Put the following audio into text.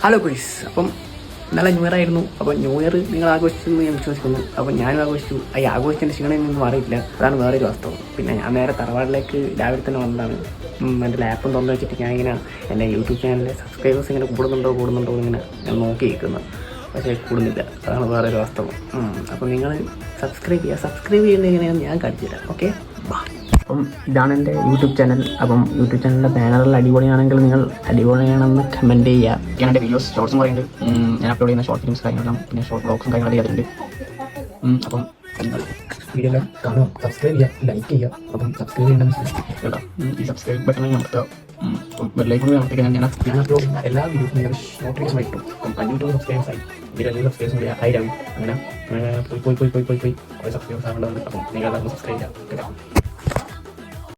Hello guys, അപ്പം നല്ല new year ആയിരുന്നു. അപ്പോൾ ന്യൂ ഇയർ നിങ്ങൾ ആഘോഷിച്ചെന്ന് ഞാൻ വിശ്വസിക്കുന്നു. അപ്പോൾ ഞാനും ആഘോഷിച്ചു. ഈ ആഘോഷിച്ചതിൻ്റെ ക്ഷീണമൊന്നും മാറിയില്ല. അതാണ് വേറൊരു വാസ്തവം. പിന്നെ ഞാൻ നേരെ തറവാടിലേക്ക് രാവിലെ തന്നെ വന്നതാണ്. എൻ്റെ ലാപ്പും തുറന്ന് വെച്ചിട്ട് ഞാൻ ഇങ്ങനെ എൻ്റെ യൂട്യൂബ് ചാനലിലെ സബ്സ്ക്രൈബേഴ്സ് ഇങ്ങനെ കൂടുന്നുണ്ടോ ഇങ്ങനെ ഞാൻ നോക്കിയിരിക്കുന്നത്. പക്ഷേ കൂടുന്നില്ല. അതാണ് വേറൊരു വാസ്തവം. അപ്പോൾ നിങ്ങൾ സബ്സ്ക്രൈബ് ചെയ്യുന്നത് എങ്ങനെയാണെന്ന് ഞാൻ കാണിച്ചു തരാം. ഓക്കെ, ബാ. അപ്പം ഇതാണ് എൻ്റെ യൂട്യൂബ് ചാനൽ. അപ്പം യൂട്യൂബ് ചാനലിൻ്റെ ബാനറിൽ അടിപൊളിയാണെങ്കിൽ നിങ്ങൾ അടിപൊളിയാണെന്ന് കമൻറ്റ് ചെയ്യുക. ഞാൻ എൻ്റെ വീഡിയോസ് ഷോർട്സും പറയുന്നുണ്ട്. ഞാൻ അപ്ലോഡ് ചെയ്യുന്ന ഷോർട്ട് ഫിലിംസ് കാര്യങ്ങളും പിന്നെ ഷോർട്ട് വ്ളോഗ്സും കാര്യങ്ങളൊക്കെ ചെയ്തിട്ടുണ്ട്. അപ്പം നിങ്ങൾ വീഡിയോ എല്ലാം കാണുക, സബ്സ്ക്രൈബ് ചെയ്യുക, ലൈക്ക് ചെയ്യുക. അപ്പം സബ്സ്ക്രൈബ് ചെയ്യേണ്ട കേട്ടോ. ഈ സബ്സ്ക്രൈബ് ബട്ടൺ അമർത്തുക. ബെല്ലൈക്കൺ കൂടി അമർത്തിക്കാൻ ഞാൻ അപ്ലോഡ് ചെയ്യുന്ന എല്ലാ വീഡിയോസും നിങ്ങൾ നോട്ടിഫിക്കേഷൻ ആയിട്ടും. അപ്പം 500 സബ്സ്ക്രൈബേഴ്സ് ആയി. ഇതിൽ 500 സബ്സ്ക്രൈബേഴ്സ് കൂടി ആയിരം അങ്ങനെ പോയി കുറേ സബ്സ്ക്രൈബേഴ്സ് ആവേണ്ടതുണ്ട്. അപ്പം നിങ്ങൾ സബ്സ്ക്രൈബ് ചെയ്യുക കേട്ടോ.